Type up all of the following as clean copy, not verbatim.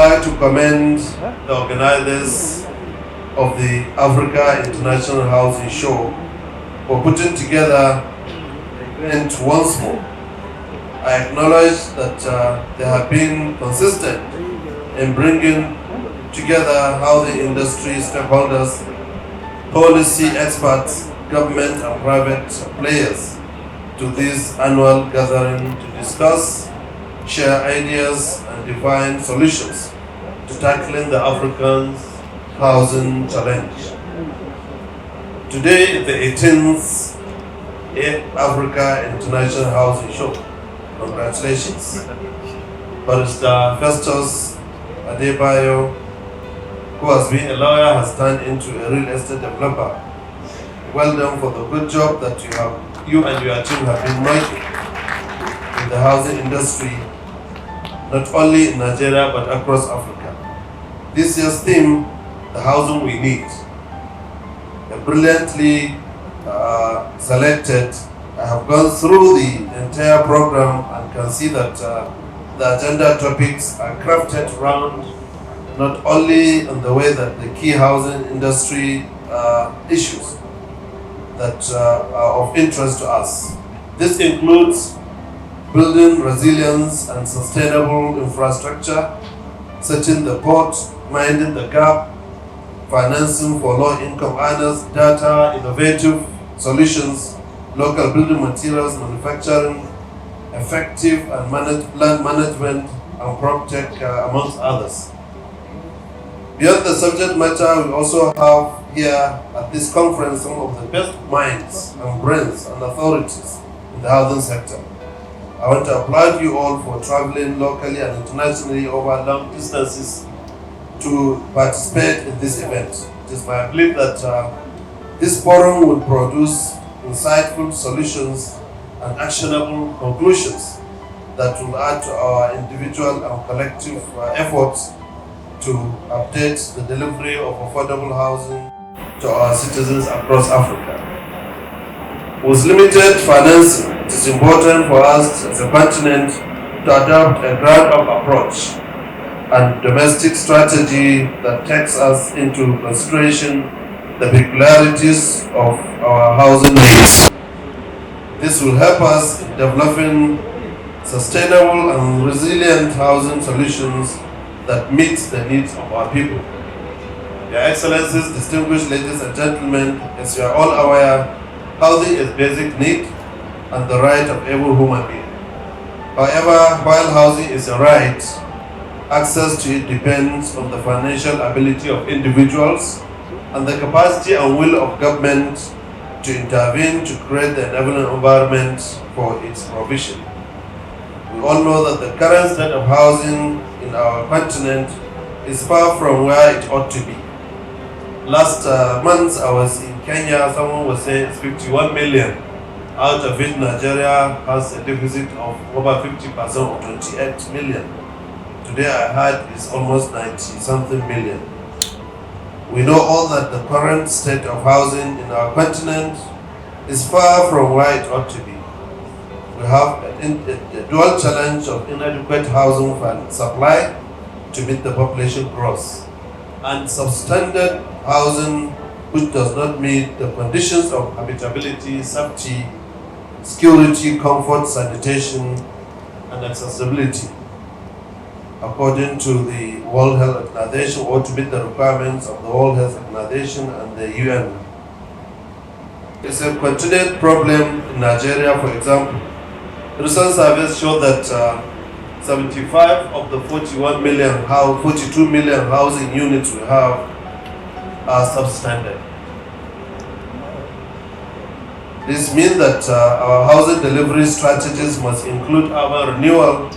like to commend the organizers of the Africa International Housing Show for putting together the event once more. I acknowledge that they have been consistent in bringing together housing industry stakeholders, policy experts, government and private players to this annual gathering to discuss, share ideas and define solutions to tackling the African housing challenge. Today is the 18th Africa International Housing Show. Congratulations. Barrister Festus Adebayo, who has been a lawyer, has turned into a real estate developer. Well done for the good job that you and your team have been making in the housing industry, not only in Nigeria but across Africa. This year's theme, the housing we need, brilliantly selected. I have gone through the entire program and can see that the agenda topics are crafted around not only in the way that the key housing industry issues that are of interest to us. This includes building resilience and sustainable infrastructure, setting the port, minding the gap, financing for low-income earners, data, innovative solutions, local building materials, manufacturing, effective and land management, and prop tech, amongst others. Beyond the subject matter, we also have here at this conference some of the best minds and brains and authorities in the housing sector. I want to applaud you all for traveling locally and internationally over long distances to participate in this event. It is my belief that this forum will produce insightful solutions and actionable conclusions that will add to our individual and collective efforts to update the delivery of affordable housing to our citizens across Africa. With limited financing, it is important for us as a continent to adopt a ground-up approach and domestic strategy that takes us into consideration the peculiarities of our housing needs. This will help us in developing sustainable and resilient housing solutions that meet the needs of our people. Your Excellencies, distinguished ladies and gentlemen, as you are all aware, housing is basic need and the right of every human being. However, while housing is a right, access to it depends on the financial ability of individuals and the capacity and will of government to intervene to create the enabling environment for its provision. We all know that the current state of housing in our continent is far from where it ought to be. Last month I was in Kenya, someone was saying it's 51 million, out of which Nigeria has a deficit of over 50% or 28 million. Today I heard it's almost 90 something million. We know all that the current state of housing in our continent is far from where it ought to be. We have a dual challenge of inadequate housing supply to meet the population growth and substandard housing which does not meet the conditions of habitability, safety, security, comfort, sanitation, and accessibility, according to the World Health Organization, or to meet the requirements of the World Health Organization and the UN. It's a continued problem in Nigeria, for example. Recent surveys show that 75 of the 42 million housing units we have are substandard. This means that our housing delivery strategies must include urban renewal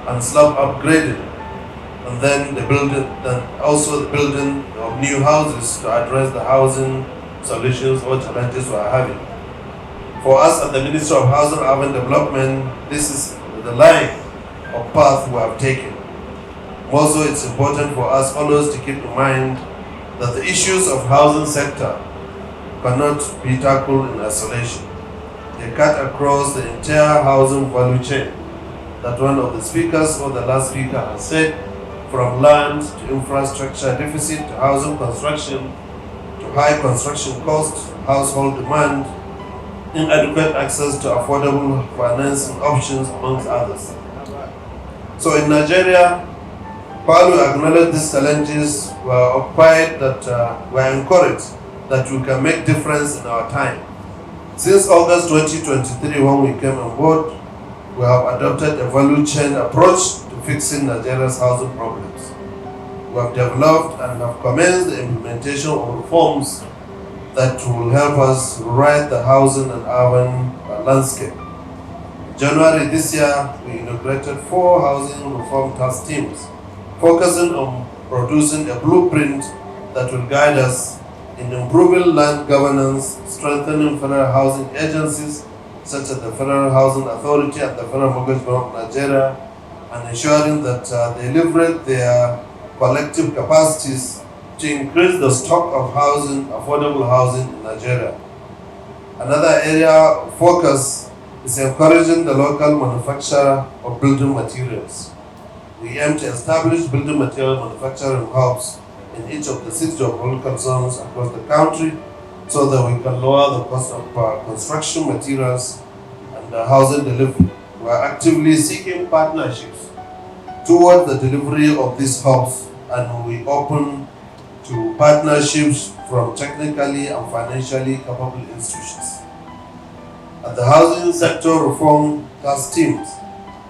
and slab upgrading, and then also the building of new houses to address the housing solutions or challenges we are having. For us at the Ministry of Housing and Urban Development, this is the line of path we have taken. Also, it's important for us always to keep in mind that the issues of housing sector cannot be tackled in isolation. They cut across the entire housing value chain that one of the speakers or the last speaker has said, from land to infrastructure deficit to housing construction to high construction costs, household demand, inadequate access to affordable financing options, amongst others. So in Nigeria, while we acknowledge these challenges, we are occupied that we are encouraged that we can make difference in our time. Since August 2023, when we came on board, we have adopted a value chain approach to fixing Nigeria's housing problems. We have developed and have commenced the implementation of reforms that will help us rewrite the housing and urban landscape. In January this year, we inaugurated 4 housing reform task teams, focusing on producing a blueprint that will guide us in improving land governance, strengthening federal housing agencies such as the Federal Housing Authority and the Federal Mortgage Bank of Nigeria, and ensuring that they leverage their collective capacities to increase the stock of housing, affordable housing in Nigeria. Another area of focus is encouraging the local manufacturer of building materials. We aim to establish building material manufacturing hubs in each of the 6 geographical zones across the country so that we can lower the cost of construction materials and housing delivery. We are actively seeking partnerships toward the delivery of these hubs, and we open to partnerships from technically and financially capable institutions. And the housing sector reform task teams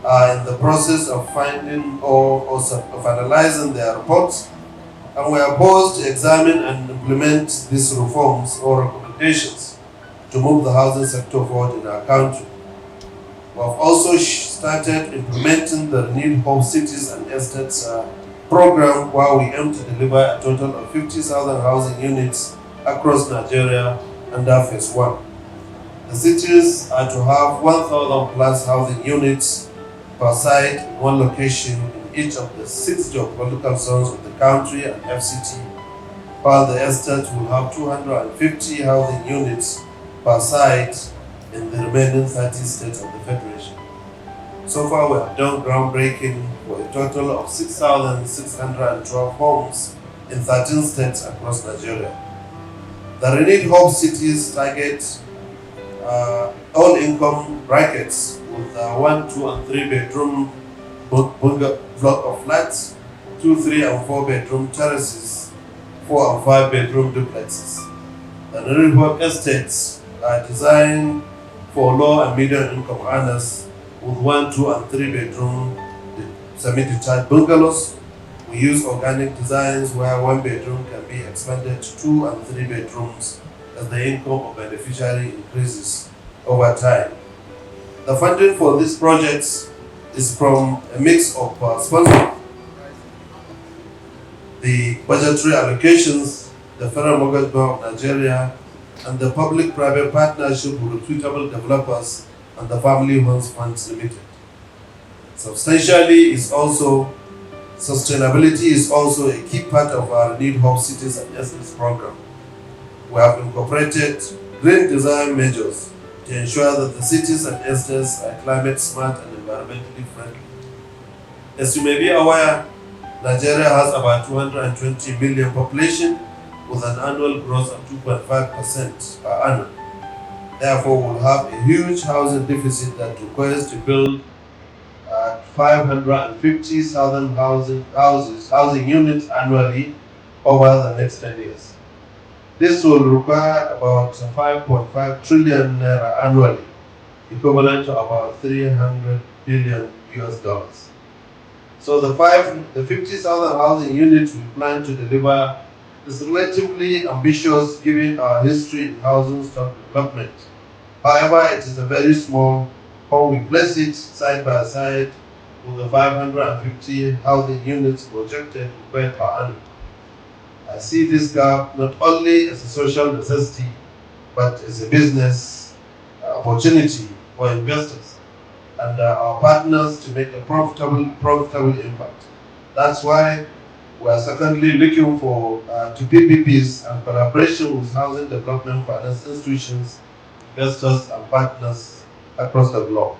are in the process of finding or finalizing their reports, and we are poised to examine and implement these reforms or recommendations to move the housing sector forward in our country. We have also started implementing the Renewed Hope Cities and Estates program, where we aim to deliver a total of 50,000 housing units across Nigeria under Phase 1. The cities are to have 1,000 plus housing units per site in one location in each of the 6 geographical zones of the country and FCT, while the estates will have 250 housing units per site in the remaining 30 states of the Federation. So far, we have done groundbreaking for a total of 6,612 homes in 13 states across Nigeria. The Renewed Hope Cities target all income brackets with 1, 2, and 3 bedroom block of flats, 2, 3, and 4 bedroom terraces, 4 and 5 bedroom duplexes. The Renewed Hope estates are designed for low and medium income earners with 1, 2, and 3 bedroom semi-detached bungalows. We use organic designs where 1 bedroom can be expanded to 2 and 3 bedrooms as the income of beneficiary increases over time. The funding for these projects is from a mix of sponsorship, the budgetary allocations, the Federal Mortgage Bank of Nigeria, and the public-private partnership with reputable developers and the Family Homes Funds Limited. Sustainability is also a key part of our Renewed Hope Cities and Estates program. We have incorporated green design measures to ensure that the cities and estates are climate smart and environmentally friendly. As you may be aware, Nigeria has about 220 million population with an annual growth of 2.5% per annum. Therefore, we'll have a huge housing deficit that requires to build 550,000 housing units annually over the next 10 years. This will require about 5.5 trillion naira annually, equivalent to about 300 billion US dollars. So the 50,000 housing units we plan to deliver is relatively ambitious given our history in housing stock development. However, it is a very small when we place it side by side with the 550 housing units projected per annum. I see this gap not only as a social necessity, but as a business opportunity for investors and our partners to make a profitable impact. That's why we are secondly looking for to PPPs and collaboration with housing development finance institutions, investors, and partners across the globe.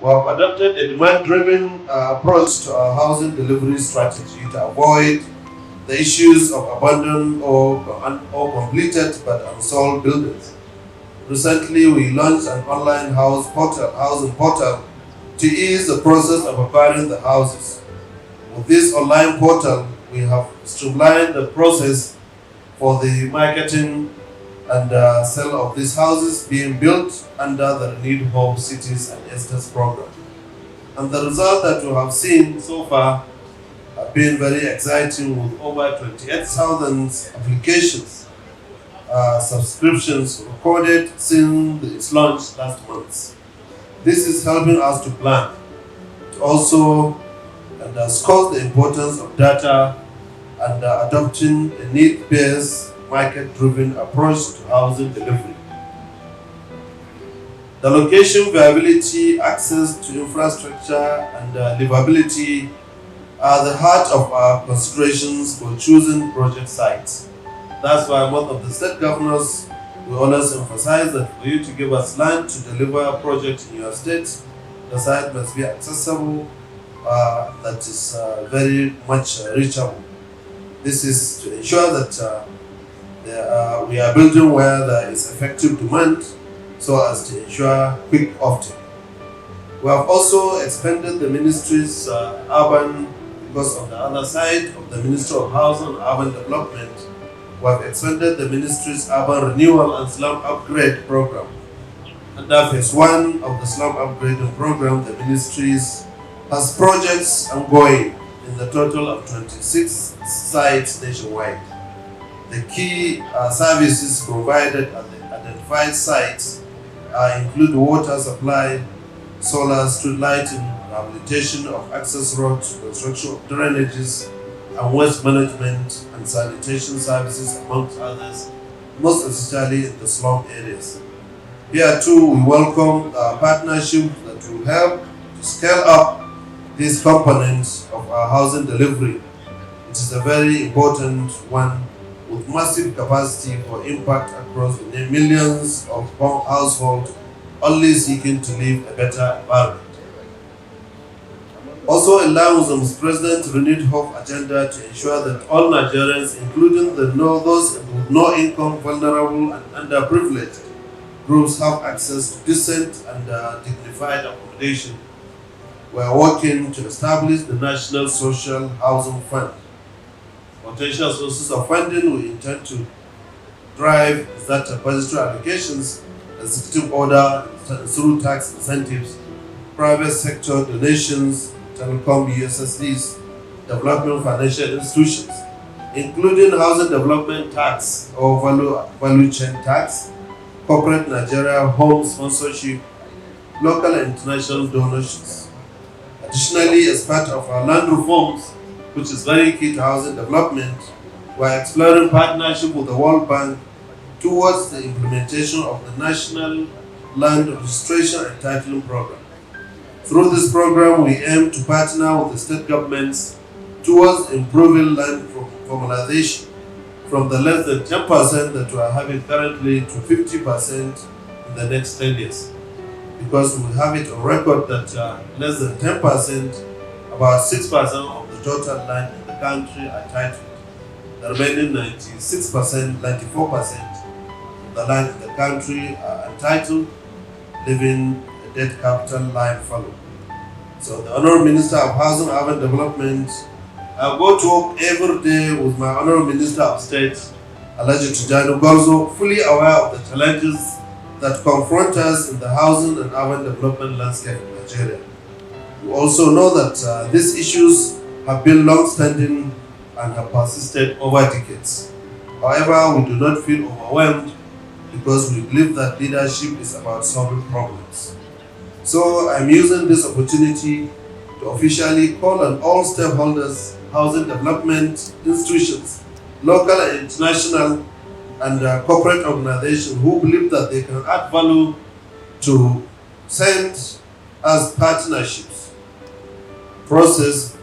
We have adopted a demand-driven approach to our housing delivery strategy to avoid the issues of abandoned or completed but unsold buildings. Recently, we launched an online housing portal to ease the process of acquiring the houses. With this online portal, we have streamlined the process for the marketing and sale of these houses being built under the Renewed Hope Cities and Estates program. And the result that we have seen so far have been very exciting, with over 28,000 applications, subscriptions recorded since its launch last month. This is helping us to plan, to also underscore the importance of data and adopting a need-based, market-driven approach to housing delivery. The location, viability, access to infrastructure, and livability are the heart of our considerations for choosing project sites. That's why most of the state governors will always emphasize that for you to give us land to deliver a project in your state, the site must be accessible, that is very much reachable. This is to ensure that we are building where there is effective demand, so as to ensure quick offtake. We have also expanded the ministry's urban, because on the other side of the Ministry of Housing and Urban Development, we have expanded the ministry's urban renewal and slum upgrade program. Under phase 1 of the slum upgrading program, the ministry has projects ongoing in the total of 26 sites nationwide. The key services provided at the identified sites include water supply, solar street lighting, rehabilitation of access roads, construction of drainages, and waste management and sanitation services, amongst others, most especially in the slum areas. Here too, we welcome partnerships that will help to scale up these components of our housing delivery. It is a very important one, with massive capacity for impact across the millions of households only seeking to live a better environment. Also, in line with the President's Renewed Hope agenda to ensure that all Nigerians, including those with no income, vulnerable and underprivileged groups, have access to decent and dignified accommodation, we are working to establish the National Social Housing Fund. Potential sources of funding we intend to drive is that budgetary allocations, executive order through tax incentives, private sector donations, telecom USSDs, development financial institutions, including housing development tax or value chain tax, corporate Nigeria home sponsorship, local and international donations. Additionally, as part of our land reforms, which is very key to housing development, we are exploring partnership with the World Bank towards the implementation of the National Land Registration and Titling Program. Through this program, we aim to partner with the state governments towards improving land formalization from the less than 10% that we are having currently to 50% in the next 10 years. Because we have it on record that less than 10%, about 6% of the total land in the country are titled. The remaining 96%, 94% of the land in the country are entitled, leaving a debt capital line follow. So the Honorable Minister of Housing and Urban Development, I go to work every day with my Honorable Minister of State, Alhaji Tijani Gorzo, fully aware of the challenges that confront us in the housing and urban development landscape in Nigeria. We also know that these issues have been long-standing and have persisted over decades. However, we do not feel overwhelmed because we believe that leadership is about solving problems. So I'm using this opportunity to officially call on all stakeholders, housing development institutions, local and international, and corporate organizations who believe that they can add value to send us partnerships, proposals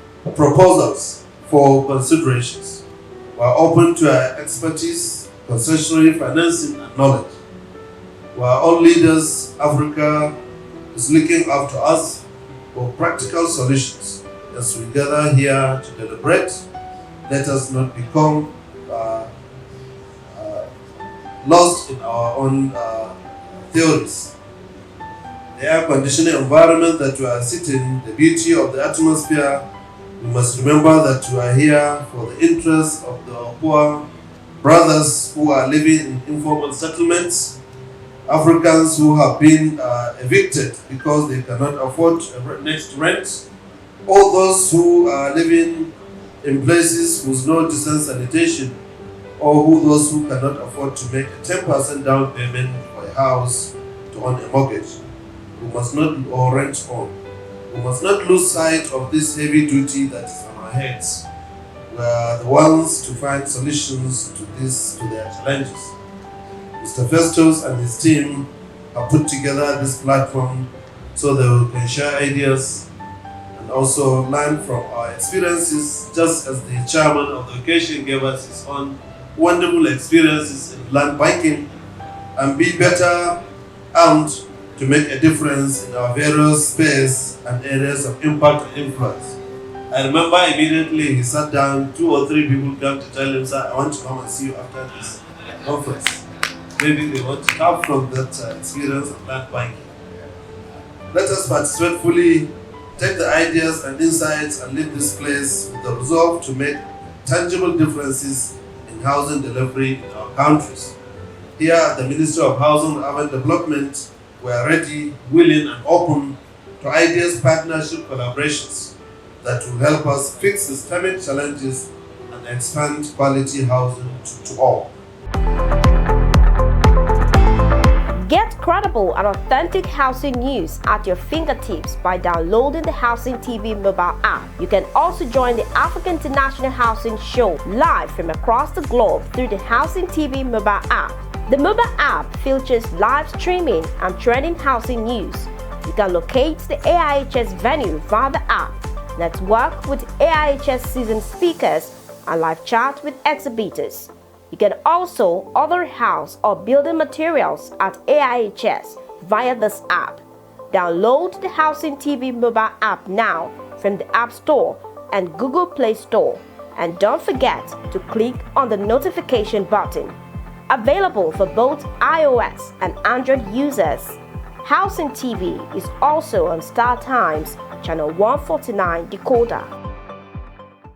for considerations. We are open to our expertise, concessionary financing, and knowledge. We are all leaders. Africa is looking up to us for practical solutions. As we gather here to deliberate, let us not become lost in our own theories. The air conditioning environment that we are sitting, the beauty of the atmosphere, we must remember that we are here for the interests of the poor brothers who are living in informal settlements, Africans who have been evicted because they cannot afford next rent, all those who are living in places with no decent sanitation, or those who cannot afford to make a 10% down payment for a house to own a mortgage. We must not, or rent on. We must not lose sight of this heavy duty that is on our heads. We are the ones to find solutions to their challenges. Mr. Festus and his team have put together this platform so that we can share ideas and also learn from our experiences, just as the chairman of the occasion gave us his own wonderful experiences in land banking, and be better armed to make a difference in our various spheres and areas of impact and influence. I remember immediately he sat down, 2 or 3 people came to tell him, "Sir, I want to come and see you after this conference." Maybe they want to come from that experience of land banking. Let us participate fully, take the ideas and insights, and leave this place with the resolve to make tangible differences in housing delivery in our countries. Here at the Ministry of Housing and Urban Development, we are ready, willing, and open to ideas, partnership, collaborations that will help us fix systemic challenges and expand quality housing to all. Get credible and authentic housing news at your fingertips by downloading the Housing TV mobile app. You can also join the African International Housing Show live from across the globe through the Housing TV mobile app. The mobile app features live streaming and trending housing news. You can locate the AIHS venue via the app, network with AIHS seasoned speakers, and live chat with exhibitors. You can also order house or building materials at AIHS via this app. Download the Housing TV mobile app now from the App Store and Google Play Store. And don't forget to click on the notification button. Available for both iOS and Android users. Housing TV is also on Star Times, channel 149 decoder.